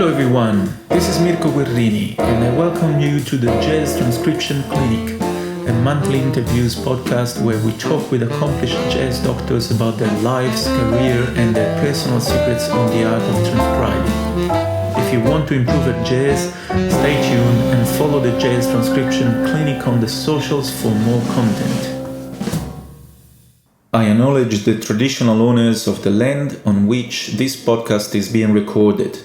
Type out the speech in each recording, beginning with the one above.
Hello everyone, this is Mirko Guerrini and I welcome you to the Jazz Transcription Clinic, a monthly interviews podcast where we talk with accomplished jazz doctors about their lives, career and their personal secrets on the art of transcribing. If you want to improve at jazz, stay tuned and follow the Jazz Transcription Clinic on the socials for more content. I acknowledge the traditional owners of the land on which this podcast is being recorded.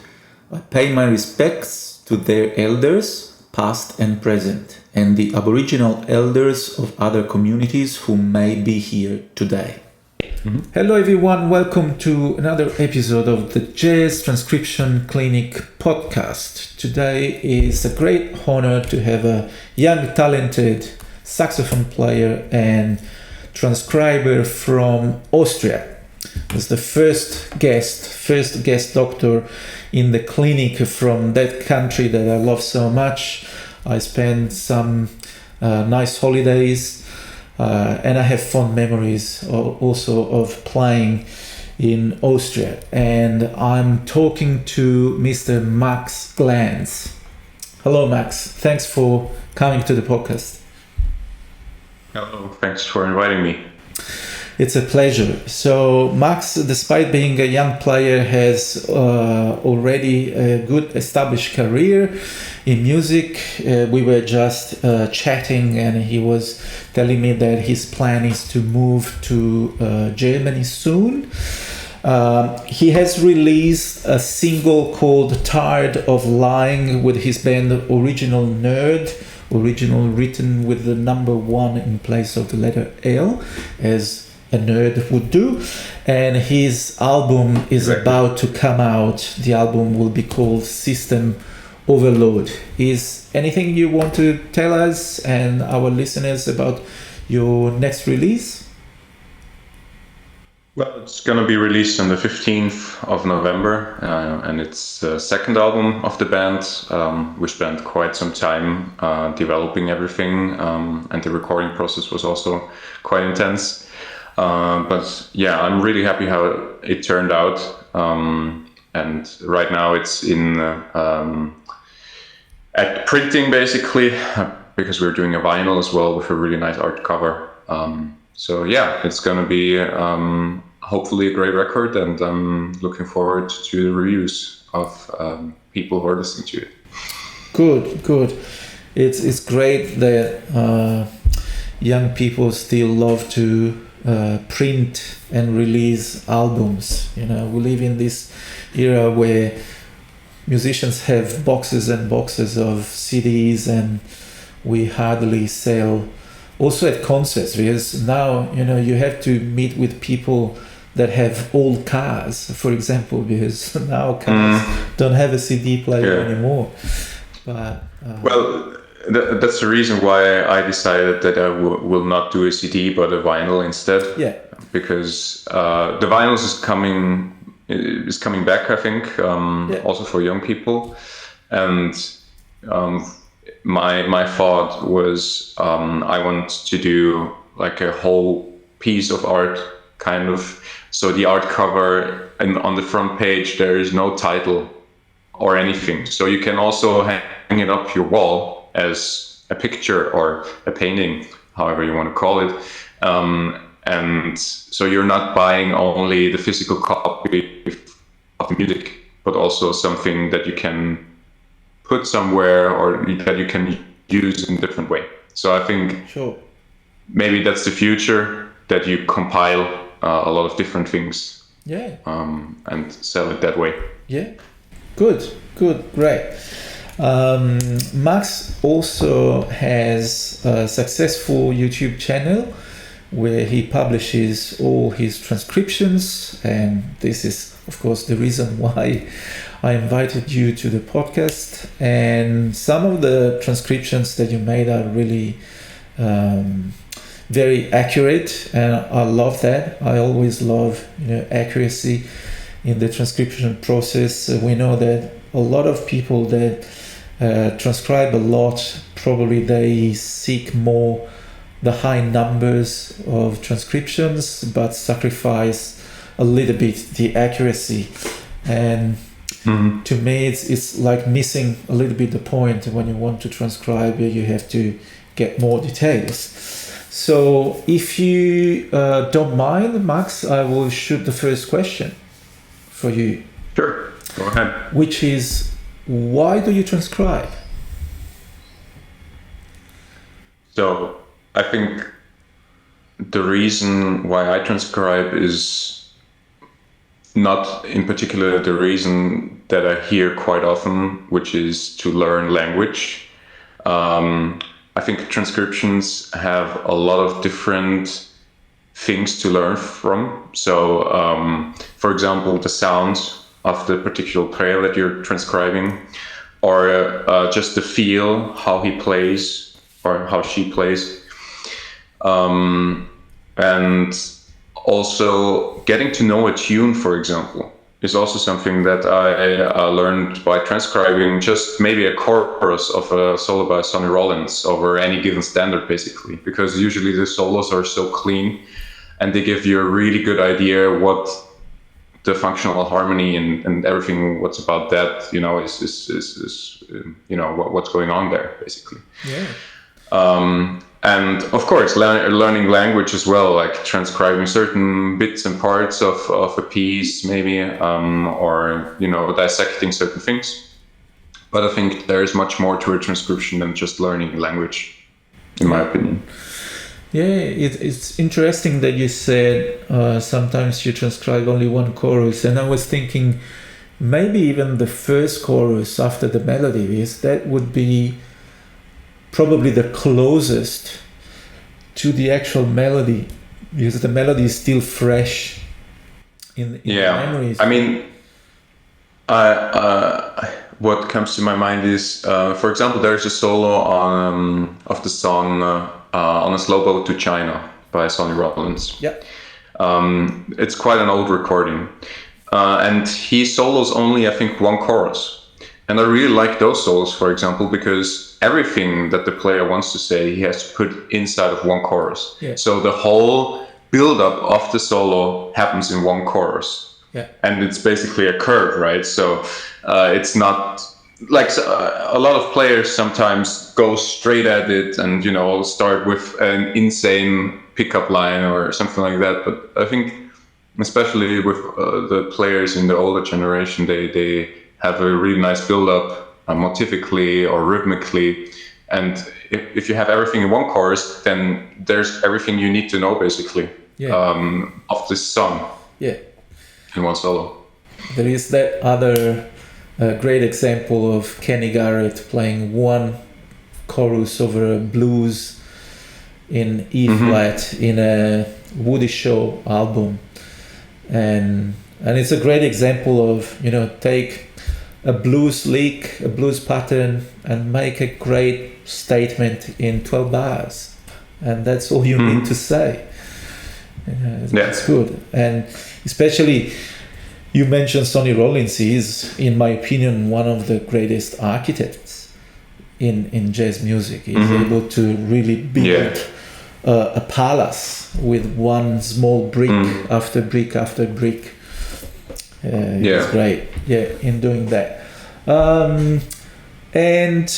I pay my respects to their elders, past and present, and the Aboriginal elders of other communities who may be here today. Hello everyone, welcome to another episode of the Jazz Transcription Clinic Podcast. Today is a great honor to have a young, talented saxophone player and transcriber from Austria. It's the first guest doctor in the clinic from that country that I love so much. I spent some nice holidays and I have fond memories also of playing in Austria. And I'm talking to Mr. Max Glanz. Hello Max, thanks for coming to the podcast. Hello, thanks for inviting me. It's a pleasure. So Max, despite being a young player, has already a good established career in music. We were just chatting and he was telling me that his plan is to move to Germany soon. He has released a single called Tired of Lying with his band Original Nerd. Original written with the number 1 in place of the letter L, as a nerd would do. And his album is about to come out. The album will be called System Overload. Is anything you want to tell us and our listeners about your next release? Well, it's going to be released on the 15th of November, and it's the second album of the band. We spent quite some time developing everything, and the recording process was also quite intense. But yeah, I'm really happy how it turned out. And right now it's in at printing basically, because we're doing a vinyl as well with a really nice art cover. So yeah, it's going to be hopefully a great record, and I'm looking forward to the reviews of people who are listening to it. Good. It's great that young people still love to print and release albums. You know, we live in this era where musicians have boxes and boxes of CDs, and we hardly sell. Also at concerts, because now, you know, you have to meet with people that have old cars, for example, because now cars don't have a CD player anymore. But well, that's the reason why I decided that I will not do a CD but a vinyl instead. Yeah. Because the vinyls is coming back, I think, also for young people, and my thought was I want to do like a whole piece of art, kind of. So the art cover, and on the front page there is no title or anything. So you can also hang it up your wall as a picture or a painting, however you want to call it. And so you're not buying only the physical copy of the music, but also something that you can put somewhere or that you can use in a different way. So I think maybe that's the future, that you compile a lot of different things and sell it that way. Yeah, good, great. Max also has a successful YouTube channel where he publishes all his transcriptions, and this is of course the reason why I invited you to the podcast. And some of the transcriptions that you made are really very accurate, and I love that. I always love, accuracy in the transcription process. We know that a lot of people that transcribe a lot, probably they seek more the high numbers of transcriptions, but sacrifice a little bit the accuracy. And to me, it's like missing a little bit the point. When you want to transcribe, you have to get more details. So if you don't mind, Max, I will shoot the first question for you. Sure, go ahead. Which is, why do you transcribe? So I think the reason why I transcribe is not in particular the reason that I hear quite often, which is to learn language. I think transcriptions have a lot of different things to learn from. So, for example, the sound of the particular player that you're transcribing, or just the feel, how he plays or how she plays. And also getting to know a tune, for example, is also something that I learned by transcribing just maybe a chorus of a solo by Sonny Rollins over any given standard, basically, because usually the solos are so clean and they give you a really good idea what the functional harmony and everything what's about that, is what's going on there, basically. Yeah. And of course, learning language as well, like transcribing certain bits and parts of a piece, maybe, or dissecting certain things. But I think there is much more to a transcription than just learning language, in my opinion. Yeah, it's interesting that you said sometimes you transcribe only one chorus, and I was thinking maybe even the first chorus after the melody that would be probably the closest to the actual melody, because the melody is still fresh in the memories. I mean, what comes to my mind is, for example, there's a solo of the song On a Slow Boat to China by Sonny Rollins. Yeah. It's quite an old recording. And he solos only, I think, one chorus. And I really like those solos, for example, because everything that the player wants to say, he has to put inside of one chorus. Yeah. So the whole build-up of the solo happens in one chorus. Yeah. And it's basically a curve, right? So it's not like a lot of players sometimes go straight at it and, start with an insane pickup line or something like that. But I think, especially with the players in the older generation, they have a really nice build-up motivically or rhythmically. And if you have everything in one chorus, then there's everything you need to know, basically, of this song. Yeah. In one solo. There is that other great example of Kenny Garrett playing one chorus over a blues in E flat in a Woody Shaw album. And it's a great example of, take a blues lick, a blues pattern, and make a great statement in 12 bars. And that's all you need to say. That's good. And especially, you mentioned Sonny Rollins. He is, in my opinion, one of the greatest architects in jazz music. He's able to really build a palace with one small brick after brick after brick. He's great, in doing that. And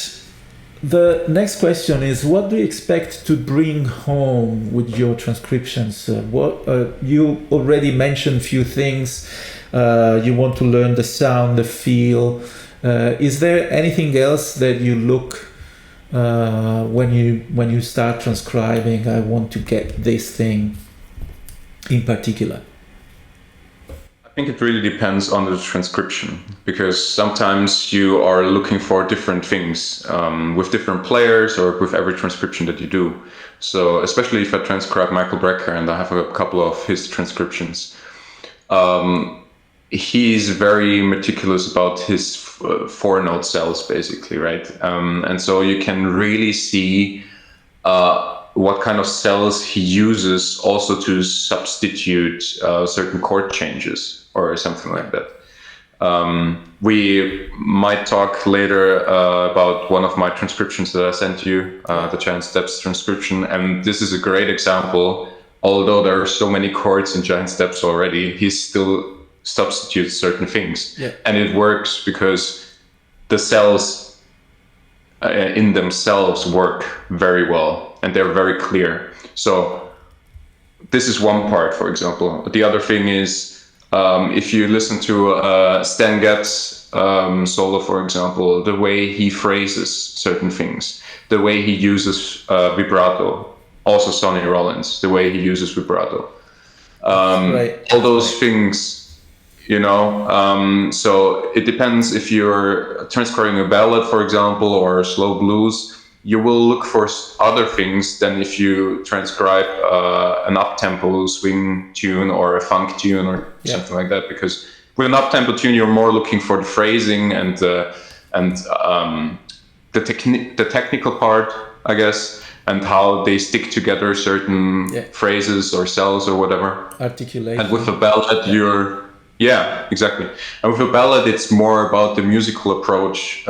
the next question is, what do you expect to bring home with your transcriptions? You already mentioned a few things. You want to learn the sound, the feel. Is there anything else that you look when you start transcribing? I want to get this thing in particular. I think it really depends on the transcription, because sometimes you are looking for different things with different players or with every transcription that you do. So especially if I transcribe Michael Brecker, and I have a couple of his transcriptions, he's very meticulous about his four-note cells, basically, right? And so you can really see what kind of cells he uses also to substitute certain chord changes or something like that. We might talk later about one of my transcriptions that I sent you, the Giant Steps transcription, and this is a great example. Although there are so many chords in Giant Steps already, he's still substitute certain things. Yeah. And it works because the cells in themselves work very well and they're very clear. So this is one part, for example. The other thing is, if you listen to Stan Getz solo, for example, the way he phrases certain things, the way he uses vibrato, also Sonny Rollins, the way he uses vibrato, all those things, you know. So it depends if you're transcribing a ballad, for example, or a slow blues. You will look for other things than if you transcribe an up-tempo swing tune or a funk tune or something like that. Because with an up-tempo tune, you're more looking for the phrasing and the technical part, I guess, and how they stick together certain phrases or cells or whatever. Articulation. And with a ballad, exactly. And with a ballad, it's more about the musical approach,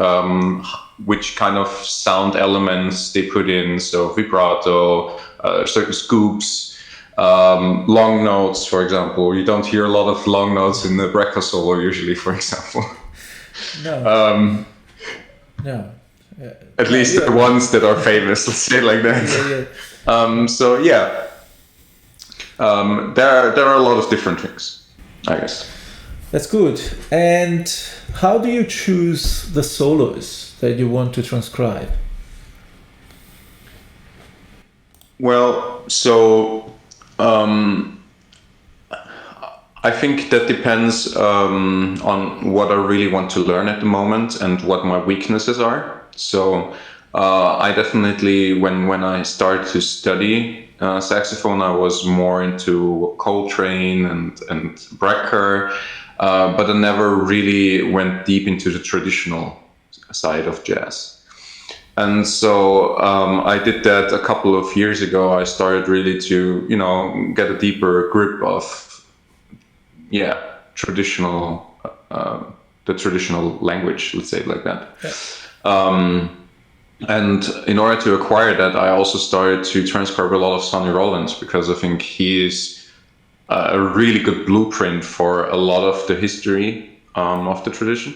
which kind of sound elements they put in. So vibrato, certain scoops, long notes, for example. You don't hear a lot of long notes in the breccia solo usually, for example. No. No. At least the ones that are famous, let's say it like that. There are a lot of different things, I guess. That's good. And how do you choose the solos that you want to transcribe? Well, so I think that depends on what I really want to learn at the moment and what my weaknesses are. So I definitely, when I started to study saxophone, I was more into Coltrane and Brecker, but I never really went deep into the traditional side of jazz. And so I did that a couple of years ago. I started really to, get a deeper grip of, traditional, the traditional language, let's say it like that. Yeah. And in order to acquire that, I also started to transcribe a lot of Sonny Rollins, because I think he is a really good blueprint for a lot of the history of the tradition,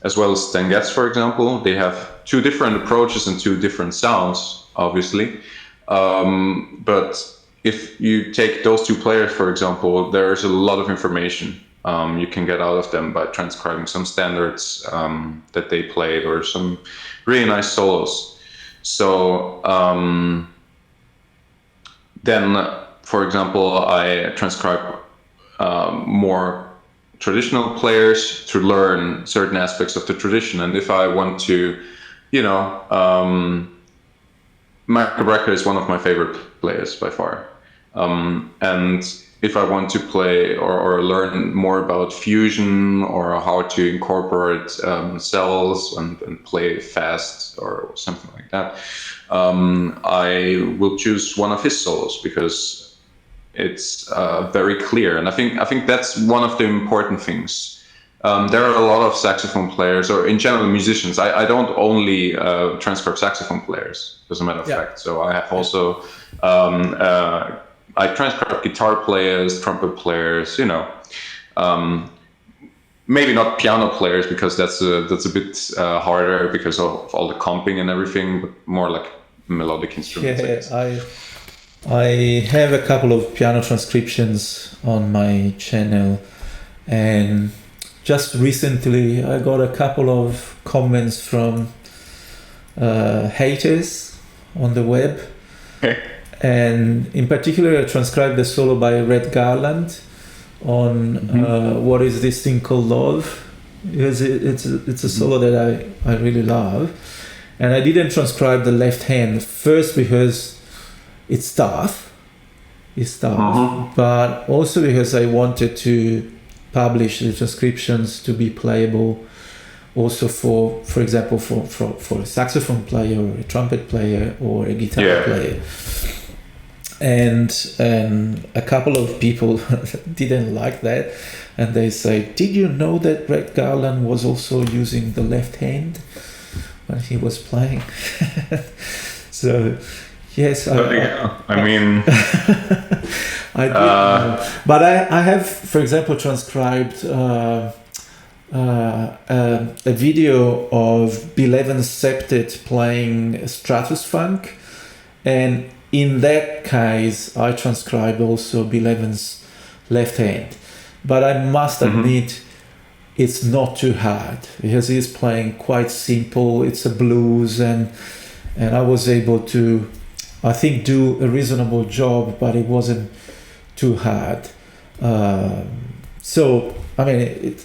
as well as Stan Getz, for example. They have two different approaches and two different sounds, obviously. But if you take those two players, for example, there's a lot of information you can get out of them by transcribing some standards that they played or some really nice solos. So then, for example, I transcribe more traditional players to learn certain aspects of the tradition. And if I want to, Mirko Guerrini is one of my favorite players by far. And if I want to play or learn more about fusion or how to incorporate cells and play fast or something like that, I will choose one of his solos because it's very clear. And I think that's one of the important things. There are a lot of saxophone players, or in general musicians. I don't only transcribe saxophone players, as a matter of fact. So I have also I transcribe guitar players, trumpet players, maybe not piano players, because that's a bit harder because of all the comping and everything, but more like melodic instruments. Yeah, I have a couple of piano transcriptions on my channel, and just recently I got a couple of comments from haters on the web. And in particular, I transcribed the solo by Red Garland on What Is This Thing Called Love, because it's a solo that I really love. And I didn't transcribe the left hand, first because it's tough, but also because I wanted to publish the transcriptions to be playable also for example, for a saxophone player or a trumpet player or a guitar player. And a couple of people didn't like that, and they say, did you know that Red Garland was also using the left hand when he was playing? So Yes, I mean, I did, but I have, for example, transcribed a video of Bill Evans Septet playing Stratus Funk, and in that case, I transcribed also Bill Evans' left hand. But I must admit, it's not too hard because he's playing quite simple. It's a blues, and I was able to, I think, do a reasonable job, but it wasn't too hard. So I mean,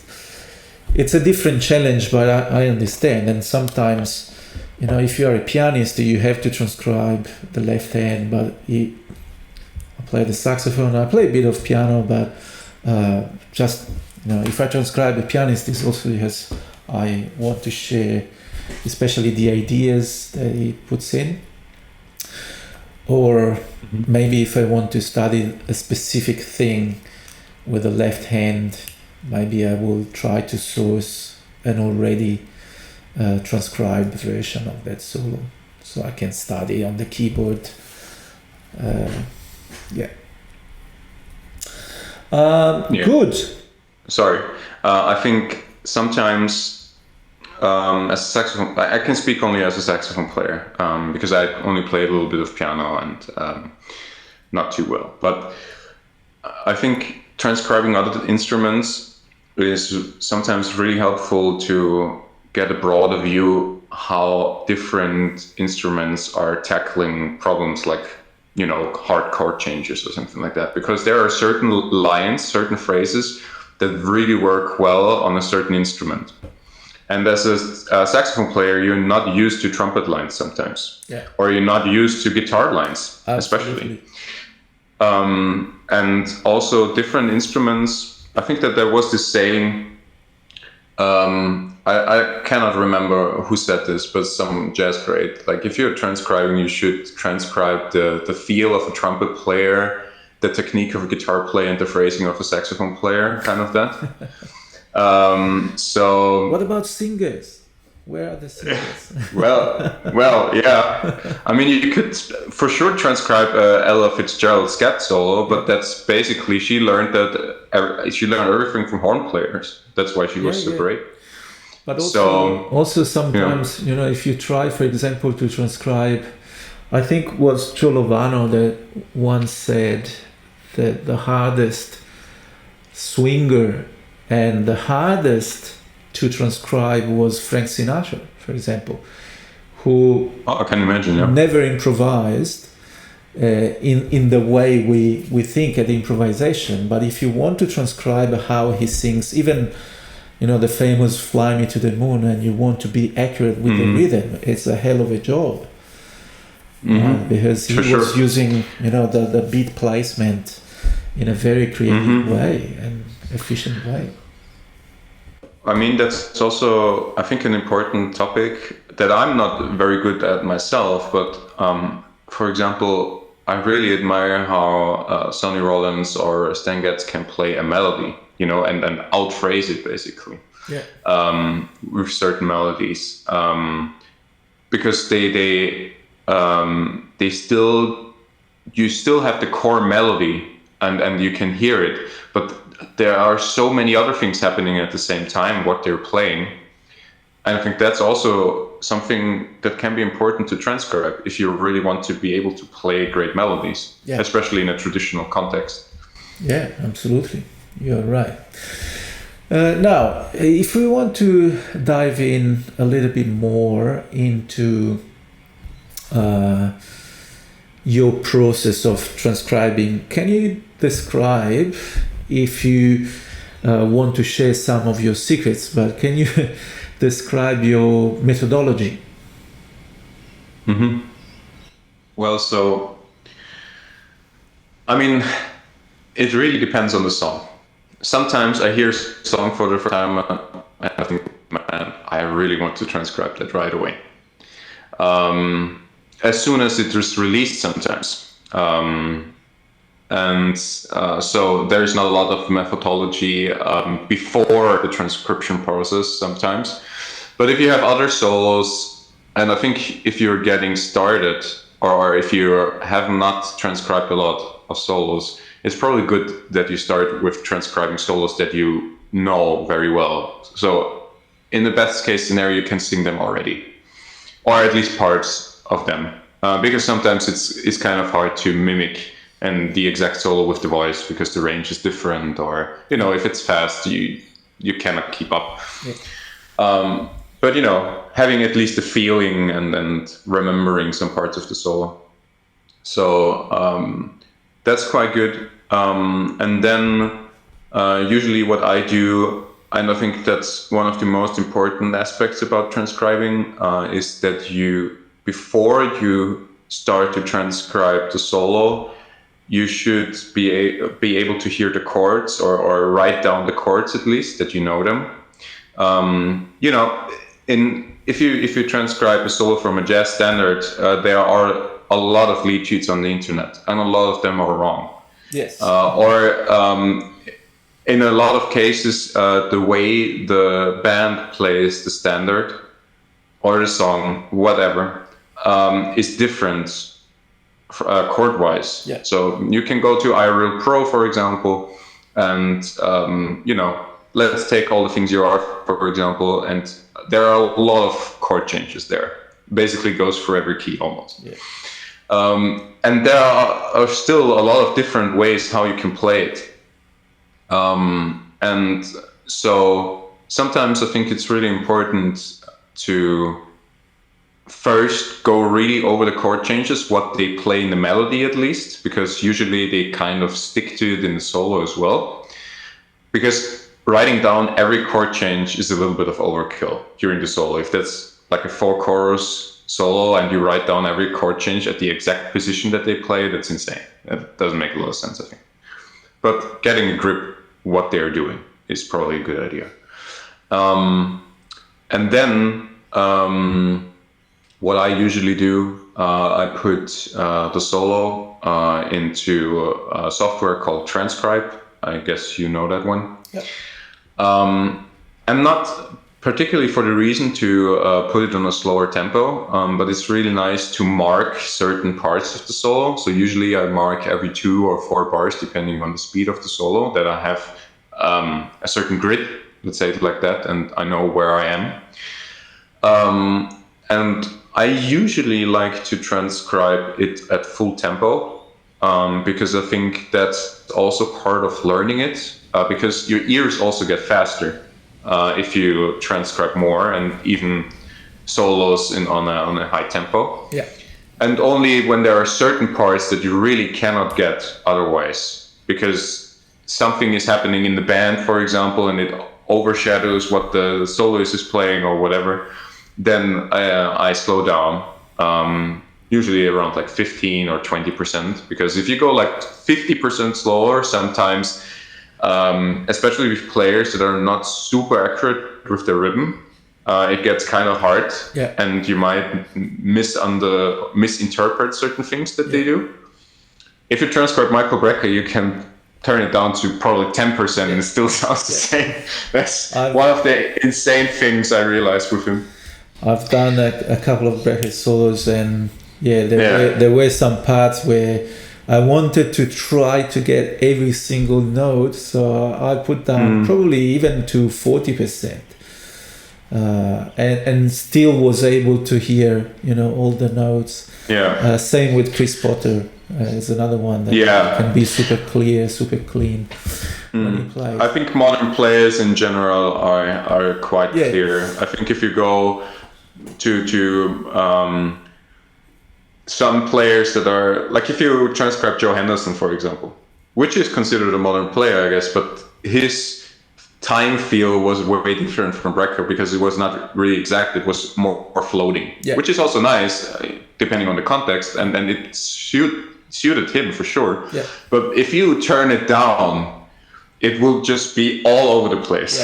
it's a different challenge, but I understand. And sometimes, you know, if you are a pianist, you have to transcribe the left hand. But I play the saxophone. I play a bit of piano, but just, you know, if I transcribe a pianist, it's also because I want to share, especially the ideas that he puts in. Or maybe if I want to study a specific thing with the left hand, maybe I will try to source an already transcribed version of that solo, so I can study on the keyboard. Good. Sorry, I think sometimes as a saxophone, I can speak only as a saxophone player because I only play a little bit of piano and not too well. But I think transcribing other instruments is sometimes really helpful to get a broader view how different instruments are tackling problems like, you know, hard chord changes or something like that, because there are certain lines, certain phrases that really work well on a certain instrument. And as a saxophone player, you're not used to trumpet lines sometimes, or you're not used to guitar lines, especially. And also different instruments. I think that there was this saying, I cannot remember who said this, but some jazz great, like if you're transcribing, you should transcribe the feel of a trumpet player, the technique of a guitar player, and the phrasing of a saxophone player, kind of that. So what about singers? Where are the singers? well, yeah. I mean, you could for sure transcribe Ella Fitzgerald's scat solo, but that's basically she learned everything from horn players. That's why she was so great. But also sometimes, you know, if you try, for example, to transcribe, I think it was Ciolovano that once said that the hardest swinger and the hardest to transcribe was Frank Sinatra, for example, who I can imagine, never improvised in the way we think at improvisation. But if you want to transcribe how he sings, even, you know, the famous "Fly Me to the Moon," and you want to be accurate with the rhythm, it's a hell of a job. Because he was using, you know, the beat placement in a very creative way and efficient way. I mean, that's also, I think, an important topic that I'm not very good at myself. But for example, I really admire how Sonny Rollins or Stan Getz can play a melody, you know, and outphrase it basically with certain melodies, because you still have the core melody and you can hear it, but there are so many other things happening at the same time, what they're playing. And I think that's also something that can be important to transcribe if you really want to be able to play great melodies, especially in a traditional context. Yeah, absolutely. You're right. Now, if we want to dive in a little bit more into your process of transcribing, can you describe, if you want to share some of your secrets, but can you describe your methodology? Well, so, I mean, it really depends on the song. Sometimes I hear a song for the first time and I think, man, I really want to transcribe that right away. As soon as it is released sometimes. So there's not a lot of methodology before the transcription process sometimes. But if you have other solos, and I think if you're getting started or if you have not transcribed a lot of solos, it's probably good that you start with transcribing solos that you know very well. So in the best case scenario, you can sing them already, or at least parts of them, because sometimes it's kind of hard to mimic and the exact solo with the voice because the range is different, or if it's fast, you cannot keep up. Yeah. But having at least the feeling and remembering some parts of the solo. So that's quite good. And then usually what I do, and I think that's one of the most important aspects about transcribing, is that before you start to transcribe the solo, you should be able to hear the chords or write down the chords at least, that you know them. If you transcribe a solo from a jazz standard, there are a lot of lead sheets on the internet, and a lot of them are wrong. Yes. In a lot of cases, the way the band plays the standard or the song, whatever, is different chord-wise. Yeah. So you can go to iReal Pro, for example, and let's take All the Things You Are, for example, and there are a lot of chord changes there. Basically goes for every key almost. Yeah. And there are still a lot of different ways how you can play it. And so sometimes I think it's really important to first go really over the chord changes, what they play in the melody at least, because usually they kind of stick to it in the solo as well. Because writing down every chord change is a little bit of overkill during the solo. If that's like a 4-chorus solo and you write down every chord change at the exact position that they play, that's insane. That doesn't make a lot of sense, I think. But getting a grip what they're doing is probably a good idea. And then what I usually do, I put the solo into a software called Transcribe. I guess you know that one. Yep. And not particularly for the reason to put it on a slower tempo, but it's really nice to mark certain parts of the solo. So usually I mark every 2 or 4 bars, depending on the speed of the solo, that I have a certain grid, let's say it like that, and I know where I am. And I usually like to transcribe it at full tempo, because I think that's also part of learning it, because your ears also get faster if you transcribe more, and even solos on a high tempo. Yeah. And only when there are certain parts that you really cannot get otherwise, because something is happening in the band, for example, and it overshadows what the soloist is playing or whatever, then I slow down, usually around like 15 or 20%, because if you go like 50% slower, sometimes, especially with players that are not super accurate with the rhythm, it gets kind of hard, yeah. And you might misinterpret certain things that they do. If you transcribe Michael Brecker, you can turn it down to probably 10% and it still sounds the same. That's one of the insane things I realized with him. I've done a couple of Brecker solos, and there were some parts where I wanted to try to get every single note, so I put down probably even to 40%, and still was able to hear all the notes. Yeah. Same with Chris Potter is another one that can be super clear, super clean when he plays. I think modern players in general are quite clear. I think if you go to some players that are, like if you transcribe Joe Henderson, for example, which is considered a modern player, I guess, but his time feel was way different from Brecker because it was not really exact. It was more floating, which is also nice, depending on the context, and it suited him for sure. Yeah. But if you turn it down, it will just be all over the place.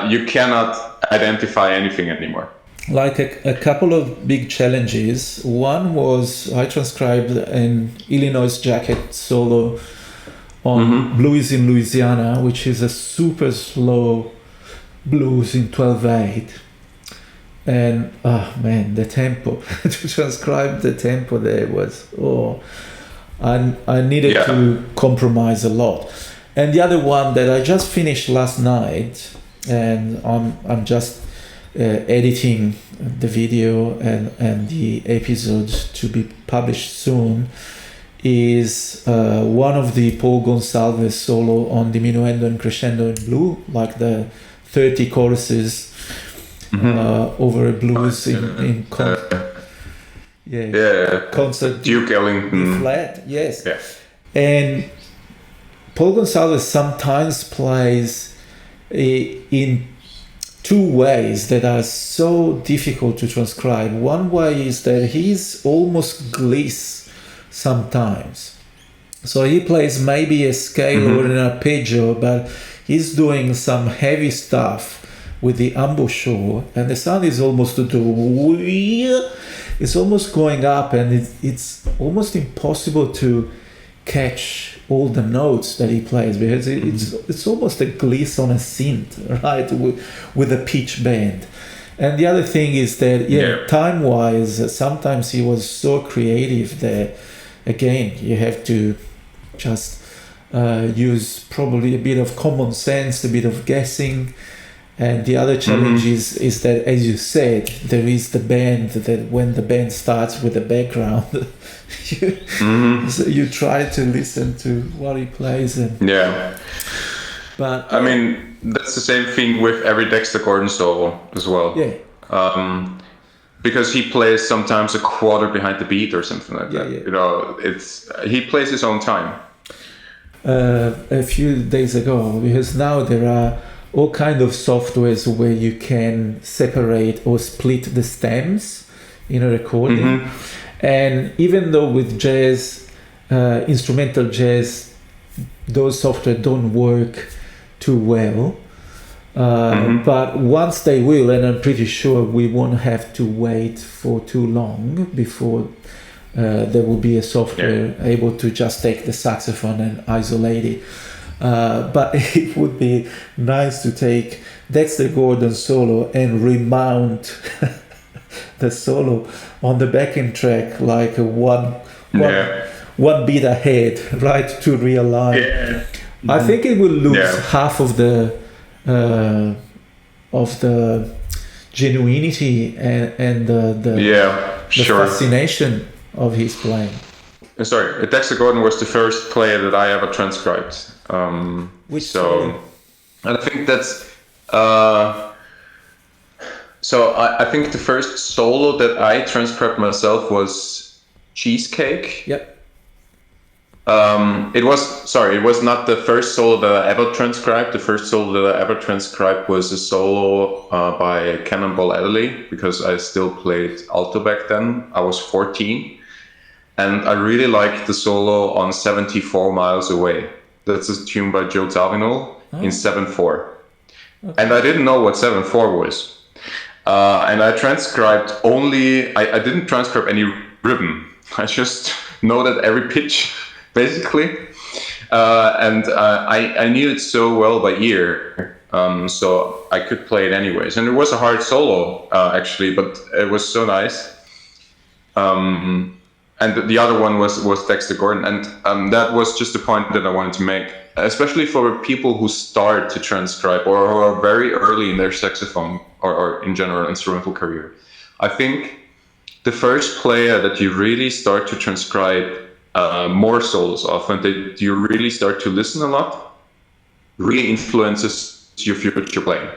You cannot identify anything anymore. Like a couple of big challenges. One was I transcribed an Illinois Jacket solo on Blues in Louisiana, which is a super slow blues in 12/8. And oh man, the tempo to transcribe the tempo there was I needed to compromise a lot. And the other one that I just finished last night, and I'm just editing the video and the episode to be published soon, is one of the Paul Gonsalves solo on diminuendo and crescendo in blue, like the 30 choruses over a blues in concert Duke Ellington flat, yes. And Paul Gonsalves sometimes plays in two ways that are so difficult to transcribe. One way is that he's almost gliss sometimes. So he plays maybe a scale or an arpeggio, but he's doing some heavy stuff with the embouchure, and the sound is almost it's almost going up, and it's almost impossible to catch all the notes that he plays, because it's almost a gliss on a synth, right, with a pitch bend. And the other thing is that time-wise, sometimes he was so creative that again you have to just use probably a bit of common sense, a bit of guessing. And the other challenge is that, as you said, there is the band, that when the band starts with the background, so you try to listen to what he plays. But I mean, that's the same thing with every Dexter Gordon solo as well. Yeah. Because he plays sometimes a quarter behind the beat or something like that. You know, he plays his own time. A few days ago, because now there are all kind of softwares where you can separate or split the stems in a recording. And even though with jazz, instrumental jazz, those software don't work too well, but once they will, and I'm pretty sure we won't have to wait for too long before there will be a software able to just take the saxophone and isolate it. But it would be nice to take Dexter Gordon solo and remount the solo on the backing track, like one beat ahead, right, to realign. I think it will lose half of the genuinity and the fascination of his playing. Sorry, Dexter Gordon was the first player that I ever transcribed. And I think that's I think the first solo that I transcribed myself was Cheesecake. It was not the first solo that I ever transcribed. The first solo that I ever transcribed was a solo by Cannonball Adderley, because I still played alto back then. I was 14, and I really liked the solo on 74 Miles Away. That's a tune by Joe Zawinul in 7/4. And I didn't know what 7/4 was. And I transcribed I didn't transcribe any rhythm. I just noted every pitch, basically. And I knew it so well by ear, so I could play it anyways. And it was a hard solo, actually, but it was so nice. And the other one was Dexter Gordon, and that was just the point that I wanted to make, especially for people who start to transcribe or who are very early in their saxophone or in general instrumental career. I think the first player that you really start to transcribe more solos often, that you really start to listen a lot, really influences your future playing.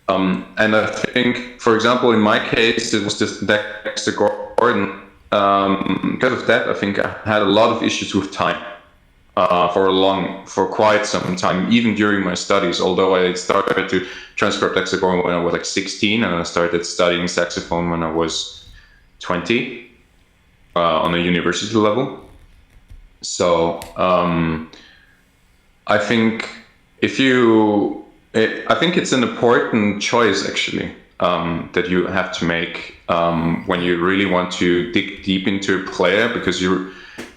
And I think, for example, in my case, it was just Dexter Gordon. Because of that, I think I had a lot of issues with time for quite some time, even during my studies. Although I started to transcribe Dexter Gordon when I was like 16, and I started studying saxophone when I was 20 on a university level. So I think I think it's an important choice, actually, that you have to make when you really want to dig deep into a player, because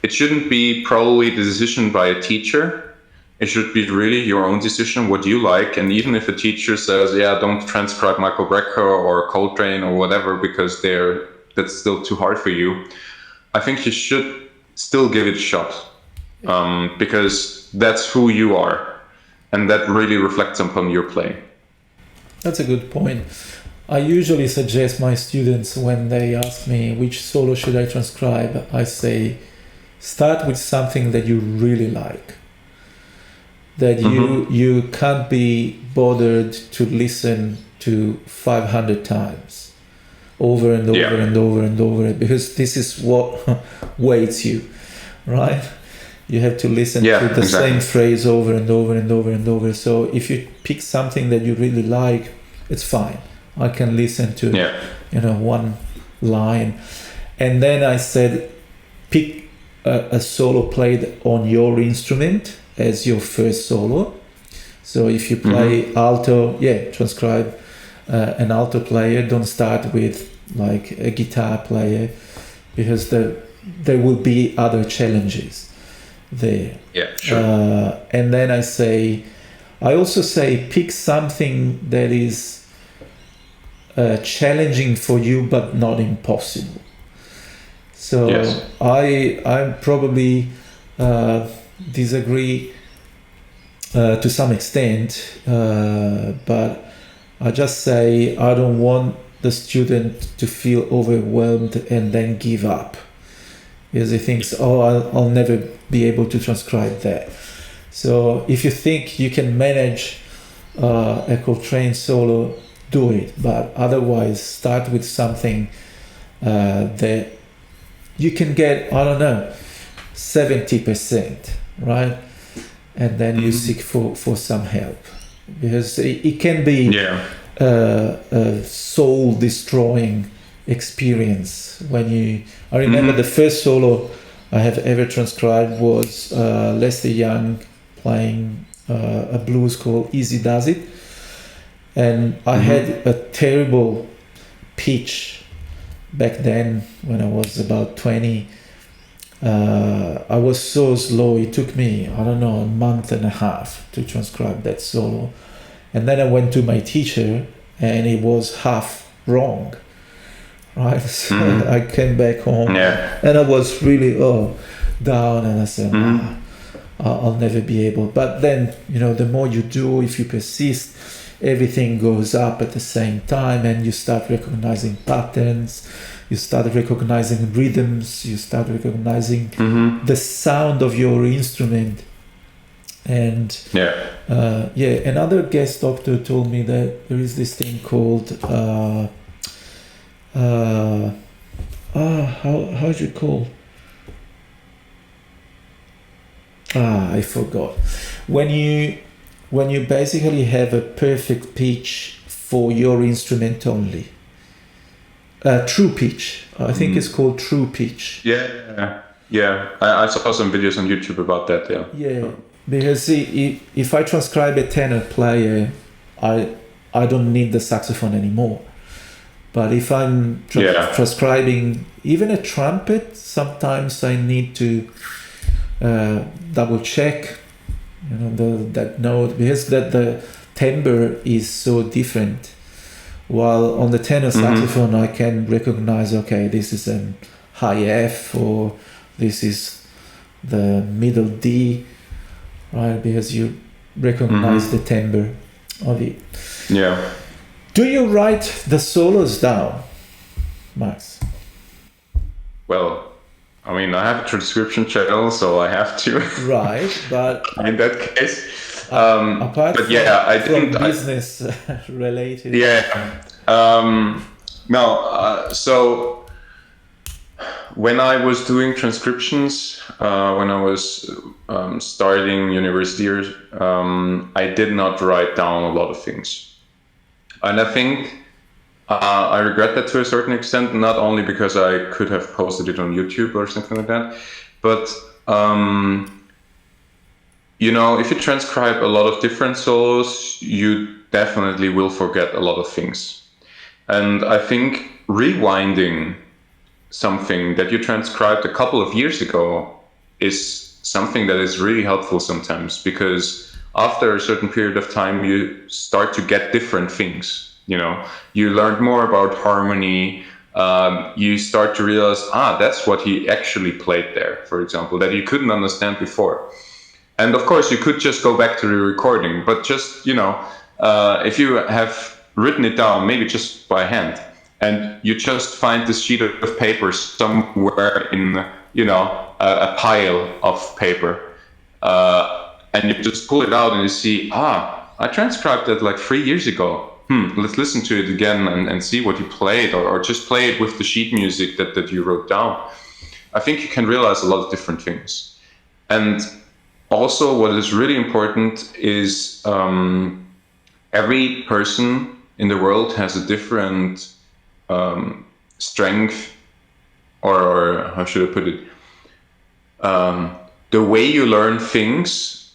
it shouldn't be probably the decision by a teacher It should be really your own decision, what you like. And even if a teacher says, yeah, don't transcribe Michael Brecker or Coltrane or whatever, because that's still too hard for you, I think you should still give it a shot, because that's who you are. And that really reflects upon your play. That's a good point. I usually suggest my students, when they ask me which solo should I transcribe, I say, start with something that you really like. That you can't be bothered to listen to 500 times over and over and over and over, because this is what waits you, right? You have to listen to the same phrase over and over and over and over. So if you pick something that you really like, it's fine. I can listen to one line. And then I said, pick a solo played on your instrument as your first solo. So if you play alto, transcribe an alto player. Don't start with like a guitar player, because there will be other challenges there. Yeah, sure. And then I also say pick something that is challenging for you but not impossible. So I probably disagree to some extent, but I just say I don't want the student to feel overwhelmed and then give up, because he thinks, I'll never be able to transcribe that. So if you think you can manage a Coltrane solo, do it, but otherwise start with something that you can get, 70%, right? And then you seek for some help, because it can be a soul-destroying experience. I remember the first solo I have ever transcribed was Lester Young playing a blues called Easy Does It, and I had a terrible pitch back then when I was about 20. I was so slow, it took me, a month and a half to transcribe that solo. And then I went to my teacher and it was half wrong, right? So I came back home and I was really down, and I said, I'll never be able. But then, the more you do, if you persist, everything goes up at the same time, and you start recognizing patterns. You start recognizing rhythms, you start recognizing the sound of your instrument. And another guest doctor told me that there is this thing called how is it called? I forgot. When you basically have a perfect pitch for your instrument only. True pitch. I think it's called true pitch. Yeah. I saw some videos on YouTube about that. Yeah, because if I transcribe a tenor player, I don't need the saxophone anymore. But if I'm transcribing even a trumpet, sometimes I need to double check, that note, because the timbre is so different. While on the tenor saxophone, I can recognize, okay, this is a high F, or this is the middle D, right? Because you recognize the timbre of it. Yeah. Do you write the solos down, Max? Well, I have a transcription channel, so I have to. Right, but in that case. Apart but I didn't. Business related. So when I was doing transcriptions, when I was starting university years, I did not write down a lot of things, and I think I regret that to a certain extent. Not only because I could have posted it on YouTube or something like that, but if you transcribe a lot of different solos, you definitely will forget a lot of things. And I think rewinding something that you transcribed a couple of years ago is something that is really helpful sometimes, because after a certain period of time, you start to get different things. You learn more about harmony. You start to realize, that's what he actually played there, for example, that you couldn't understand before. And of course, you could just go back to the recording, but just, if you have written it down, maybe just by hand, and you just find this sheet of paper somewhere in, a pile of paper, and you just pull it out and you see, I transcribed that like 3 years ago. Let's listen to it again and see what you played, or just play it with the sheet music that you wrote down. I think you can realize a lot of different things. And also, what is really important is every person in the world has a different strength, or how should I put it? The way you learn things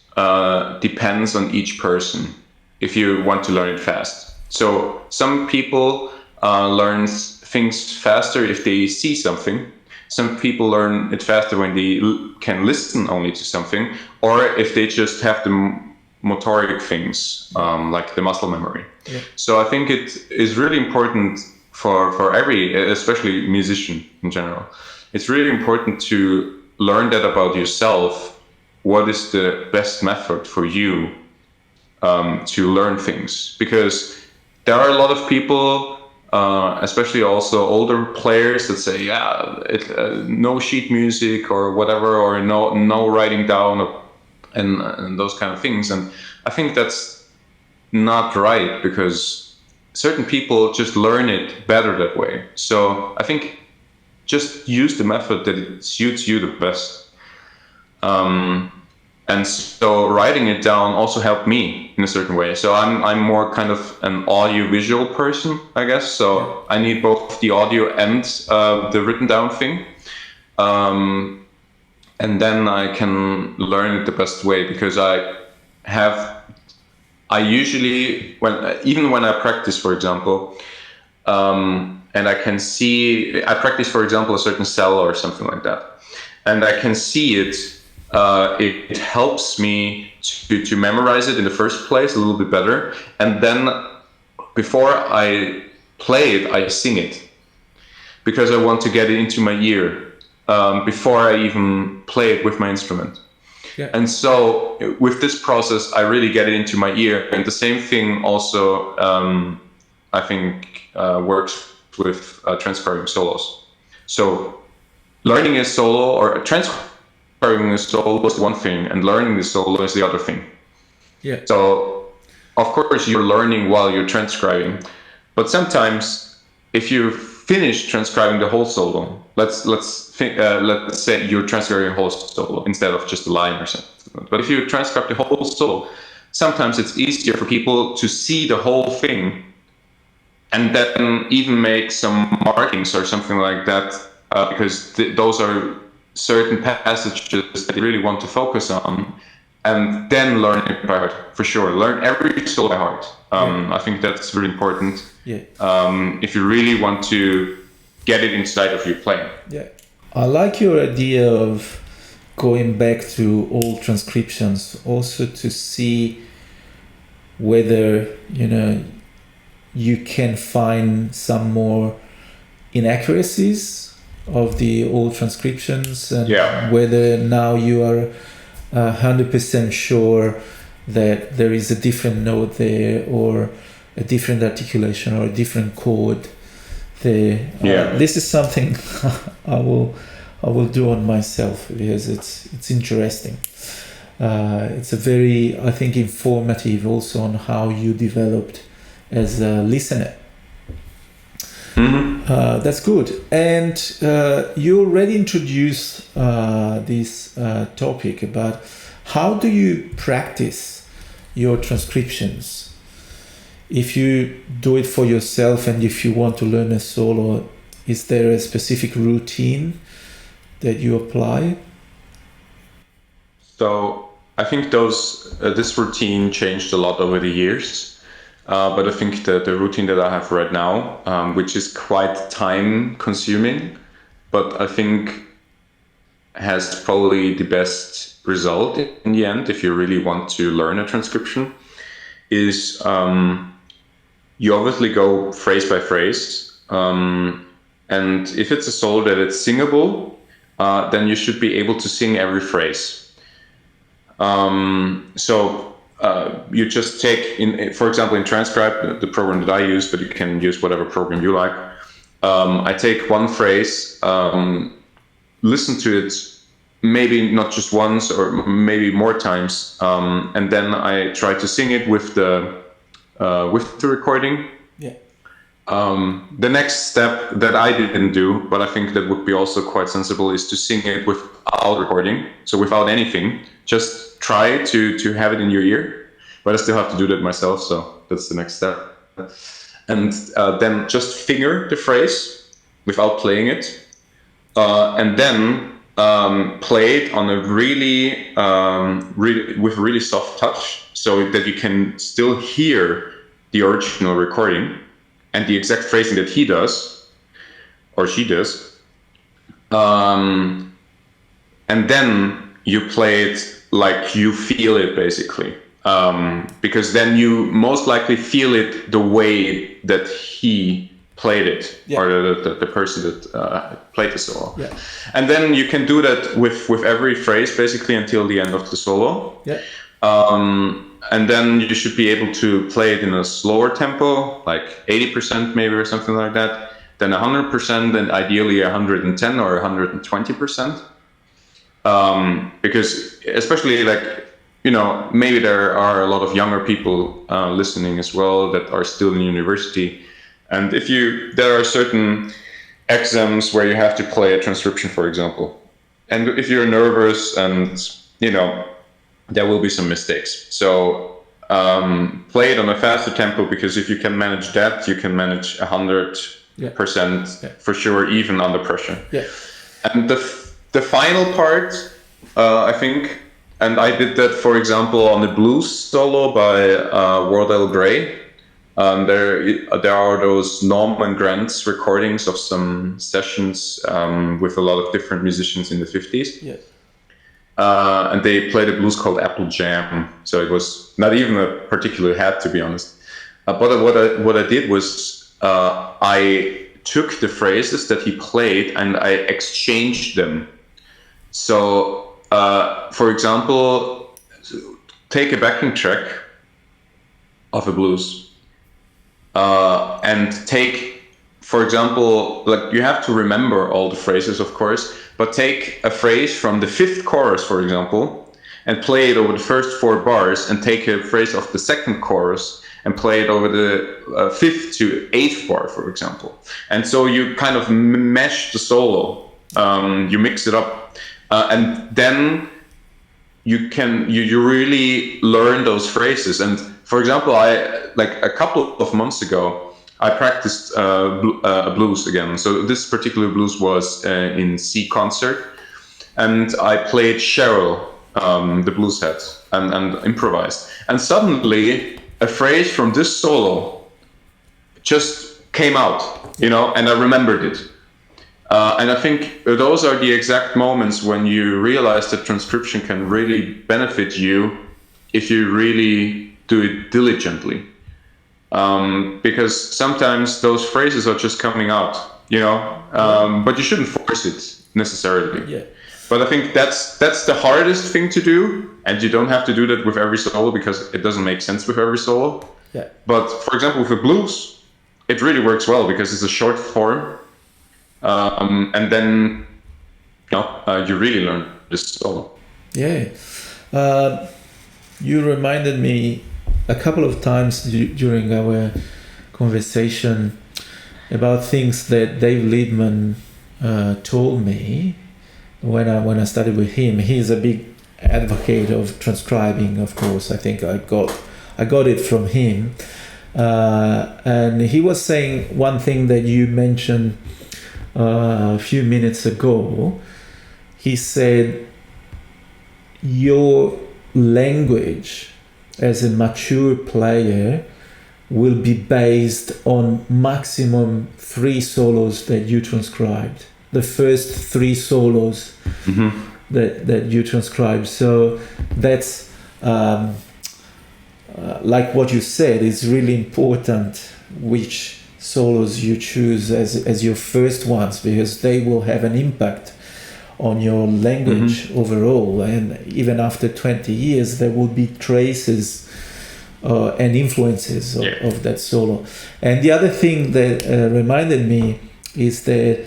depends on each person if you want to learn it fast. So some people learn things faster if they see something. Some people learn it faster when they can listen only to something, or if they just have the motoric things, like the muscle memory. Yeah. So I think it is really important for every, especially musician in general. It's really important to learn that about yourself. What is the best method for you to learn things? Because there are a lot of people, especially also older players, that say, no sheet music or whatever, or no writing down, and those kind of things. And I think that's not right, because certain people just learn it better that way. So I think just use the method that it suits you the best. And so writing it down also helped me in a certain way. So I'm more kind of an audio-visual person, I guess. So I need both the audio and the written down thing. And then I can learn it the best way, because I usually, even when I practice, for example, and I practice, for example, a certain cell or something like that, and I can see it. It helps me to memorize it in the first place a little bit better, and then before I play it, I sing it, because I want to get it into my ear before I even play it with my instrument. Yeah. And so with this process, I really get it into my ear. And the same thing also, I think, works with transcribing solos. So learning a solo, or transcribing a solo is one thing, and learning the solo is the other thing. Yeah. So of course you're learning while you're transcribing, but sometimes if you finish transcribing the whole solo, let's say you're transcribing a whole solo instead of just a line or something. But if you transcribe the whole solo, sometimes it's easier for people to see the whole thing and then even make some markings or something like that, because those are certain passages that you really want to focus on, and then learn it by heart, for sure. Learn every solo by heart. I think that's very important. Yeah. If you really want to get it inside of your playing. Yeah. I like your idea of going back through old transcriptions, also to see whether, you can find some more inaccuracies of the old transcriptions, and whether now you are 100% sure that there is a different note there, or a different articulation, or a different chord there. This is something I will do on myself, because it's interesting. It's a very, I think, informative also on how you developed as a listener. Mm-hmm. That's good. And you already introduced this topic about how do you practice your transcriptions. If you do it for yourself, and if you want to learn a solo, is there a specific routine that you apply? So I think this routine changed a lot over the years. But I think the routine that I have right now, which is quite time consuming, but I think has probably the best result in the end if you really want to learn a transcription is you obviously go phrase by phrase, and if it's a solo that it's singable, then you should be able to sing every phrase. So you just take, for example, in Transcribe, the program that I use, but you can use whatever program you like. I take one phrase, listen to it maybe not just once or maybe more times, and then I try to sing it with the recording. Yeah. The next step that I didn't do, but I think that would be also quite sensible, is to sing it without recording, so without anything. Just try to have it in your ear, but I still have to do that myself, so that's the next step. And then just finger the phrase without playing it, and then play it on a really with really soft touch, so that you can still hear the original recording and the exact phrasing that he does or she does, and then you play it like you feel it, basically, because then you most likely feel it the way that he played it, or the person that played the solo. Yeah. And then you can do that with every phrase basically until the end of the solo. Yeah. And then you should be able to play it in a slower tempo, like 80% maybe or something like that, then 100%, and ideally 110 or 120%. Because especially, like, you know, maybe there are a lot of younger people listening as well that are still in university. And there are certain exams where you have to play a transcription, for example. And if you're nervous and, you know, there will be some mistakes. So play it on a faster tempo, because if you can manage that, you can manage 100% for sure, even under pressure. Yeah. And the final part, I think, and I did that, for example, on the blues solo by Wardell Gray. There are those Norman Granz recordings of some sessions with a lot of different musicians in the 50s. Yes. And they played a blues called Apple Jam. So it was not even a particular hat, to be honest. But what I did was I took the phrases that he played and I exchanged them. So, for example, take a backing track of a blues. And take, for example, like, you have to remember all the phrases, of course, but take a phrase from the 5th chorus, for example, and play it over the first 4 bars, and take a phrase of the 2nd chorus and play it over the 5th to 8th bar, for example. And so you kind of mesh the solo, you mix it up, and then you really learn those phrases. And for example, like a couple of months ago, I practiced blues again. So this particular blues was in C concert, and I played Cheryl, the blues head, and improvised. And suddenly a phrase from this solo just came out, you know, and I remembered it. And I think those are the exact moments when you realize that transcription can really benefit you if you really do it diligently. Because sometimes those phrases are just coming out, you know, but you shouldn't force it necessarily. Yeah. But I think that's the hardest thing to do, and you don't have to do that with every solo because it doesn't make sense with every solo. Yeah. But for example, with the blues, it really works well because it's a short form, and then you really learn this solo. Yeah. You reminded me a couple of times during our conversation about things that Dave Liebman told me when I studied with him. He's a big advocate of transcribing, of course. I think I got it from him, and he was saying one thing that you mentioned a few minutes ago. He said your language as a mature player will be based on maximum 3 solos that you transcribed. the first 3 solos that you transcribe. So that's like what you said, it's really important which solos you choose as your first ones, because they will have an impact on your language overall, and even after 20 years there will be traces and influences of that solo. And the other thing that reminded me is that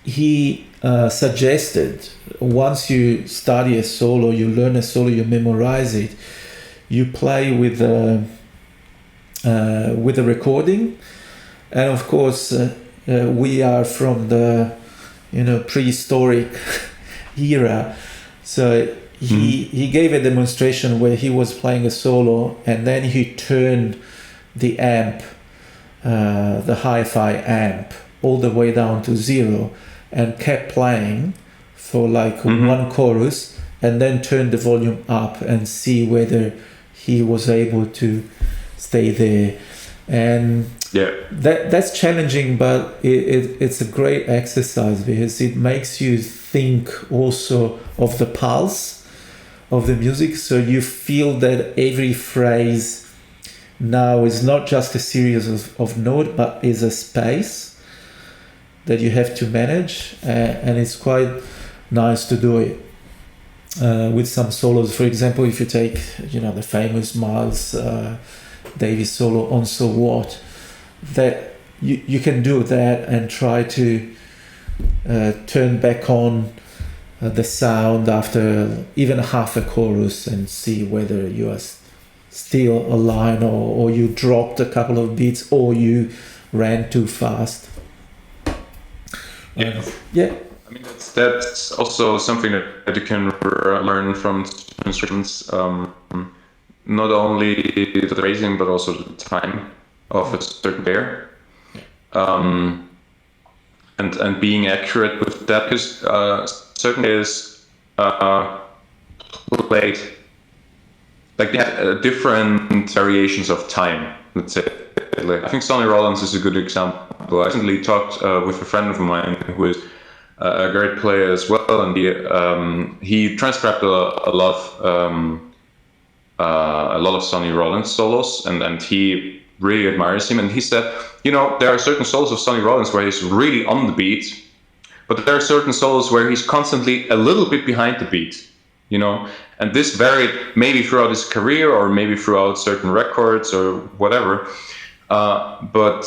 he suggested, once you study a solo, you learn a solo, you memorize it, you play with the recording. And of course we are from the prehistoric era, so he gave a demonstration where he was playing a solo, and then he turned the amp, the hi-fi amp, all the way down to 0, and kept playing for like one chorus, and then turned the volume up and see whether he was able to stay there. And that's challenging, but it's a great exercise, because it makes you think also of the pulse of the music. So you feel that every phrase now is not just a series of notes, but is a space that you have to manage, and it's quite nice to do it with some solos. For example, if you take the famous Miles Davis solo on So What, that you can do that and try to turn back on the sound after even half a chorus and see whether you are still a line, or you dropped a couple of beats, or you ran too fast. I mean, that's also something that you can learn from transcriptions. Not only the phrasing, but also the time of a certain pair, and being accurate with that, because certain pairs played, like they have different variations of time. Let's say, like, I think Sonny Rollins is a good example. I recently talked with a friend of mine who is a great player as well, and he transcribed a lot of Sonny Rollins solos, and he really admires him. And he said, there are certain solos of Sonny Rollins where he's really on the beat, but there are certain solos where he's constantly a little bit behind the beat, and this varied maybe throughout his career, or maybe throughout certain records or whatever. But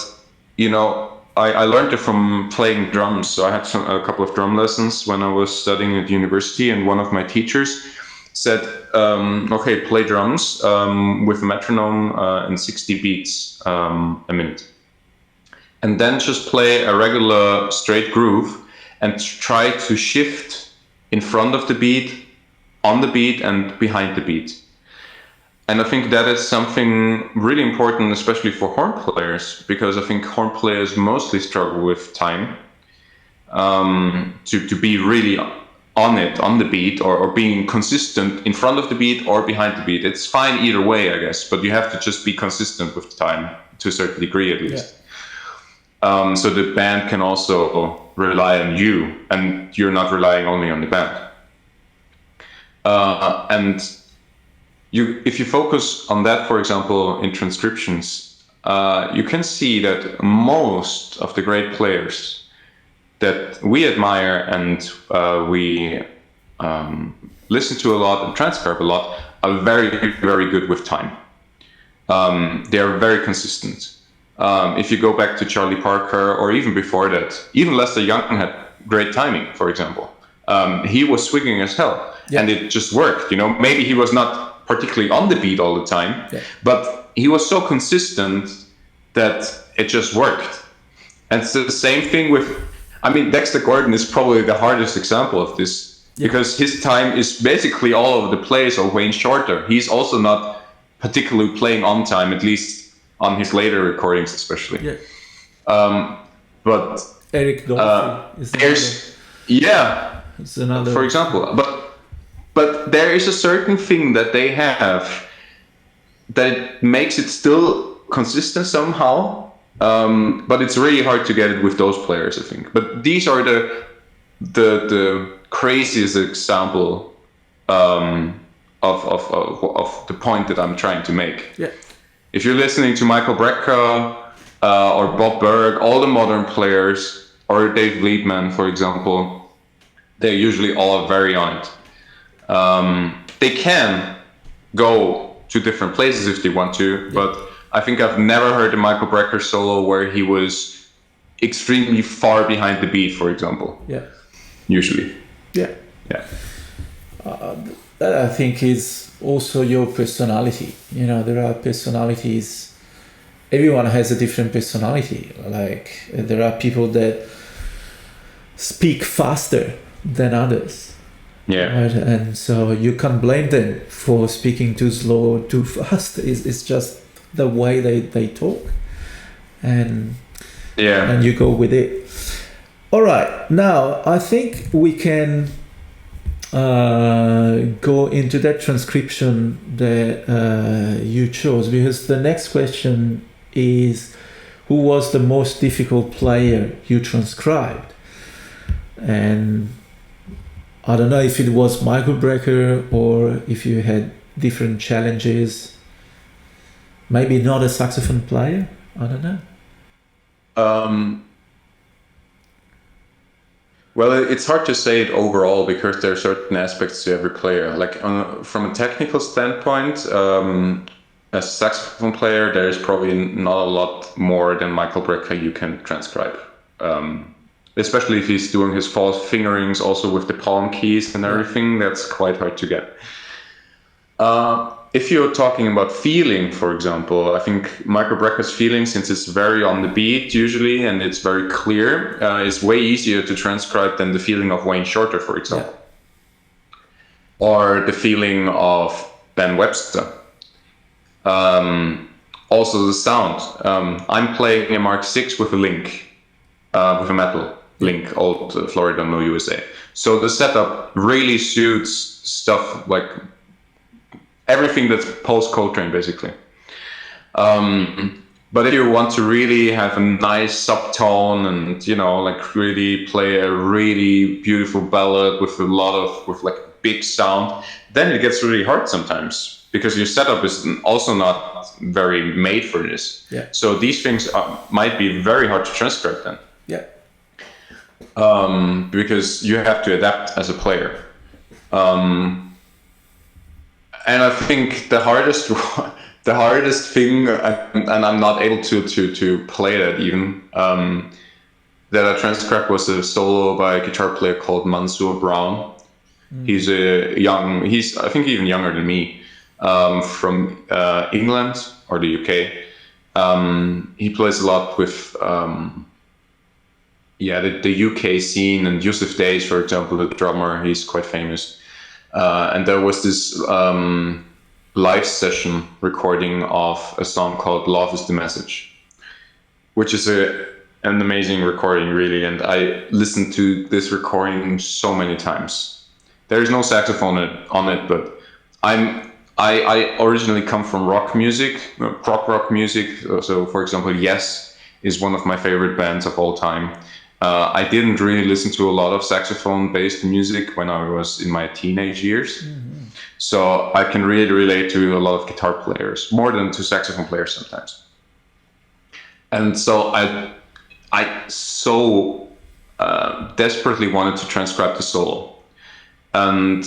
I learned it from playing drums. So I had a couple of drum lessons when I was studying at university, and one of my teachers said, okay, play drums with a metronome and 60 beats a minute. And then just play a regular straight groove and try to shift in front of the beat, on the beat, and behind the beat. And I think that is something really important, especially for horn players, because I think horn players mostly struggle with time, to be really on the beat, or being consistent in front of the beat or behind the beat. It's fine either way, I guess, but you have to just be consistent with time to a certain degree, at least. So the band can also rely on you, and you're not relying only on the band. And if you focus on that, for example, in transcriptions, you can see that most of the great players that we admire and we listen to a lot and transcribe a lot are very, very good with time. They are very consistent. If you go back to Charlie Parker, or even before that, even Lester Young had great timing, for example. He was swinging as hell, and it just worked. Maybe he was not particularly on the beat all the time, but he was so consistent that it just worked. And it's the same thing with, Dexter Gordon is probably the hardest example of this, because his time is basically all over the place, or Wayne Shorter. He's also not particularly playing on time, at least on his later recordings especially. But Eric Dolphy is another, for example. But there is a certain thing that they have that makes it still consistent somehow, But it's really hard to get it with those players, I think. But these are the craziest example of the point that I'm trying to make. Yeah. If you're listening to Michael Brecker or Bob Berg, all the modern players, or Dave Liebman, for example, they're usually all very on it. They can go to different places if they want to, but I think I've never heard a Michael Brecker solo where he was extremely far behind the beat, for example. Yeah. Usually. Yeah. Yeah. That I think is also your personality. You know, there are personalities. Everyone has a different personality. Like there are people that speak faster than others. Yeah. Right? And so you can't blame them for speaking too slow or too fast. It's just the way they talk. And you go with it. All right. Now, I think we can go into that transcription that you chose, because the next question is, who was the most difficult player you transcribed? And I don't know if it was Michael Brecker or if you had different challenges. Maybe not a saxophone player. I don't know. Well, it's hard to say it overall because there are certain aspects to every player. Like from a technical standpoint, as a saxophone player, there is probably not a lot more than Michael Brecker you can transcribe. Especially if he's doing his false fingerings also with the palm keys and everything, that's quite hard to get. If you're talking about feeling, for example, I think Michael Brecker's feeling, since it's very on the beat usually and it's very clear, is way easier to transcribe than the feeling of Wayne Shorter, for example. Yeah. Or the feeling of Ben Webster. Also the sound. I'm playing a Mark VI with a link, with a metal link, old Florida, no USA. So the setup really suits stuff like everything that's post-Coltrane, basically. But if you want to really have a nice subtone and, you know, like really play a really beautiful ballad with like big sound, then it gets really hard sometimes because your setup is also not very made for this. Yeah. So these things might be very hard to transcribe then. Yeah. Because you have to adapt as a player. And I think the hardest thing, and I'm not able to play that even, that I transcribed was a solo by a guitar player called Mansour Brown. He's I think even younger than me, from England or the UK. He plays a lot with the UK scene, and Yusuf Days, for example, the drummer, he's quite famous. And there was this live session recording of a song called Love is the Message, which is an amazing recording, really. And I listened to this recording so many times. There is no saxophone on it, but I originally come from rock music. So, for example, Yes is one of my favorite bands of all time. I didn't really listen to a lot of saxophone-based music when I was in my teenage years. Mm-hmm. So I can really relate to a lot of guitar players, more than to saxophone players sometimes. And so I so desperately wanted to transcribe the solo. And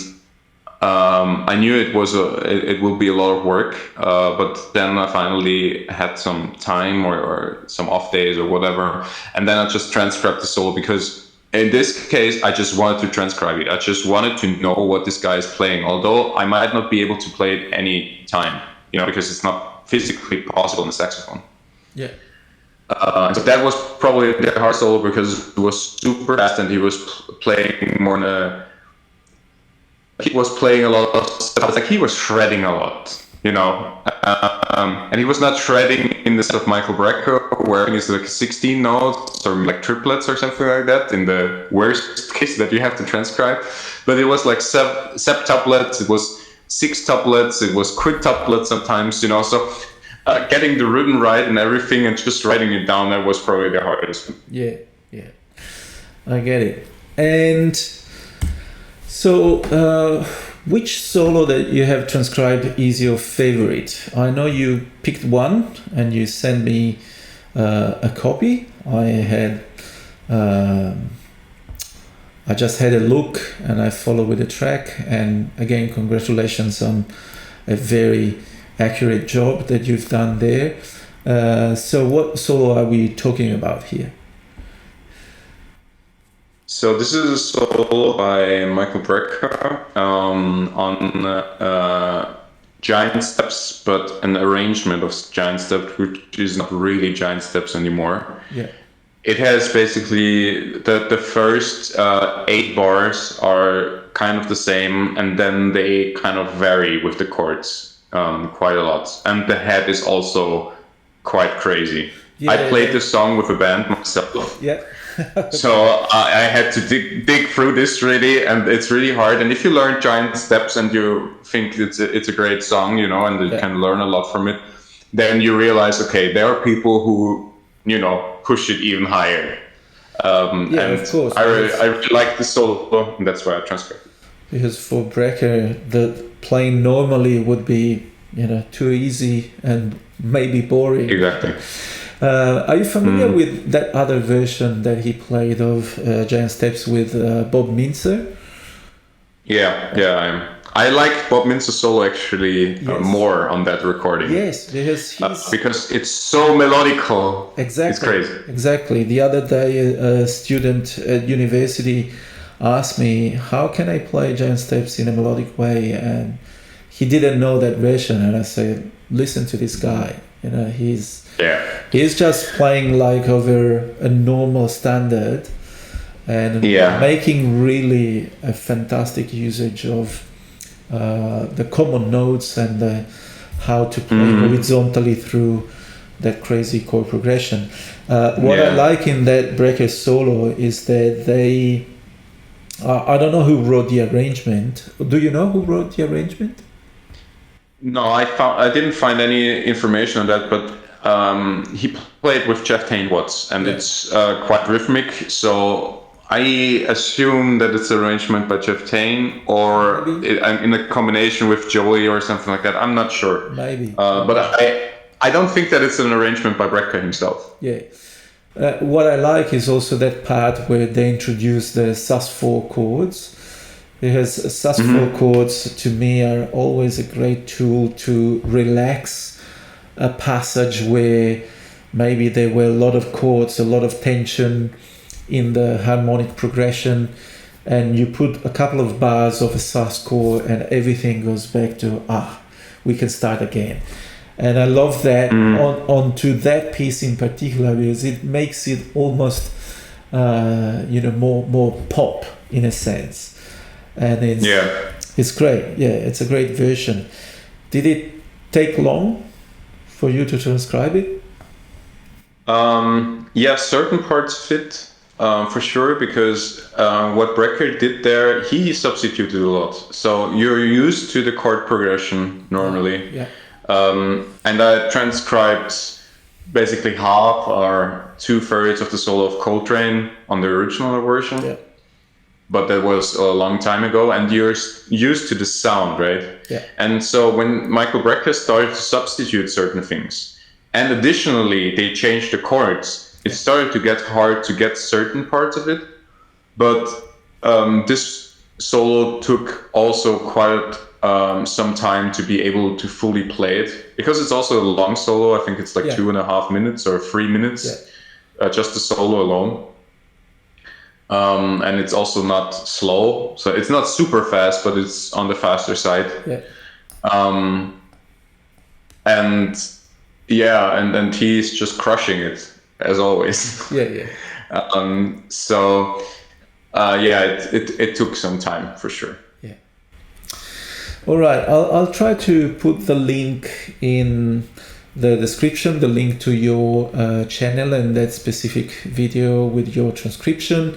I knew it will be a lot of work, but then I finally had some time or some off days or whatever, and then I just transcribed the solo because in this case I just wanted to transcribe it. I just wanted to know what this guy is playing, although I might not be able to play it any time, because it's not physically possible in the saxophone. Yeah. So that was probably the hard solo because it was super fast and he was playing more in a. He was playing a lot of stuff. Like he was shredding a lot, and he was not shredding in the set of Michael Brecker, where it's like 16 notes or like triplets or something like that. In the worst case that you have to transcribe, but it was like septuplets. It was sextuplets. It was quintuplets sometimes, So getting the rhythm right and everything, and just writing it down, that was probably the hardest. Yeah, I get it. And so, which solo that you have transcribed is your favorite? I know you picked one and you sent me a copy. I just had a look and I followed with the track. And again, congratulations on a very accurate job that you've done there. So what solo are we talking about here? So this is a solo by Michael Brecker on giant steps, but an arrangement of giant steps, which is not really giant steps anymore. Yeah. It has basically the first 8 bars are kind of the same, and then they kind of vary with the chords quite a lot. And the head is also quite crazy. Yeah, I played this song with a band myself. Yeah. So I had to dig through this really, and it's really hard. And if you learn giant steps and you think it's a great song, you know, and you can learn a lot from it, then you realize, okay, there are people who, you know, push it even higher. And of course. I really like the solo, and that's why I transcribed it. Because for Brecker, the playing normally would be, you know, too easy and maybe boring. Exactly. Are you familiar with that other version that he played of Giant Steps with Bob Mintzer? Yeah, I am. I like Bob Mintzer's solo actually more on that recording. Yes, because it's so melodical. Exactly. It's crazy. Exactly. The other day, a student at university asked me, how can I play Giant Steps in a melodic way? And he didn't know that version. And I said, listen to this guy. You know, he's just playing like over a normal standard and making really a fantastic usage of the common notes and how to play horizontally through that crazy chord progression. What I like in that Brecker solo is that they I don't know who wrote the arrangement. Do you know who wrote the arrangement? No, I didn't find any information on that, but he played with Jeff Tain-Watts, and it's quite rhythmic. So I assume that it's an arrangement by Jeff Tain, or in a combination with Joey or something like that. I'm not sure. Maybe. But I don't think that it's an arrangement by Brecker himself. Yeah. What I like is also that part where they introduce the sus4 chords. Because sus4 chords to me are always a great tool to relax a passage where maybe there were a lot of chords, a lot of tension in the harmonic progression, and you put a couple of bars of a sus chord and everything goes back to, we can start again. And I love that onto that piece in particular, because it makes it almost more pop in a sense. And it's great. Yeah, it's a great version. Did it take long for you to transcribe it? Certain parts fit for sure, because what Brecker did there, he substituted a lot. So you're used to the chord progression normally. Yeah. And I transcribed basically half or 2/3 of the solo of Coltrane on the original version. Yeah. But that was a long time ago, and you're used to the sound, right? Yeah. And so when Michael Brecker started to substitute certain things, and additionally they changed the chords, it started to get hard to get certain parts of it. But this solo took also quite some time to be able to fully play it, because it's also a long solo. I think it's like 2.5 minutes or 3 minutes, just the solo alone. And it's also not slow, so it's not super fast, but it's on the faster side. Yeah. And he's just crushing it as always. Yeah. It took some time for sure. Yeah. All right, I'll try to put the link in the description, the link to your channel and that specific video with your transcription.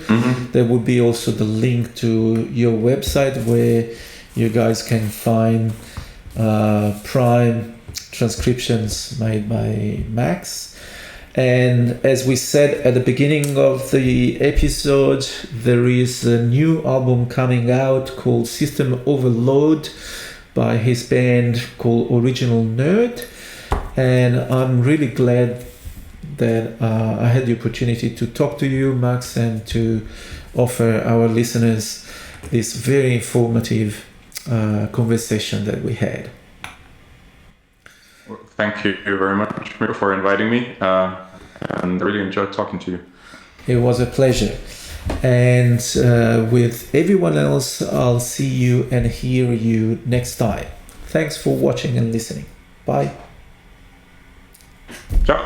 There would be also the link to your website where you guys can find prime transcriptions made by Max. And as we said at the beginning of the episode, there is a new album coming out called System Overload by his band called Original Nerd. And I'm really glad that I had the opportunity to talk to you, Max, and to offer our listeners this very informative conversation that we had. Well, thank you very much, Mirko, for inviting me. And I really enjoyed talking to you. It was a pleasure. And with everyone else, I'll see you and hear you next time. Thanks for watching and listening. Bye. Ciao.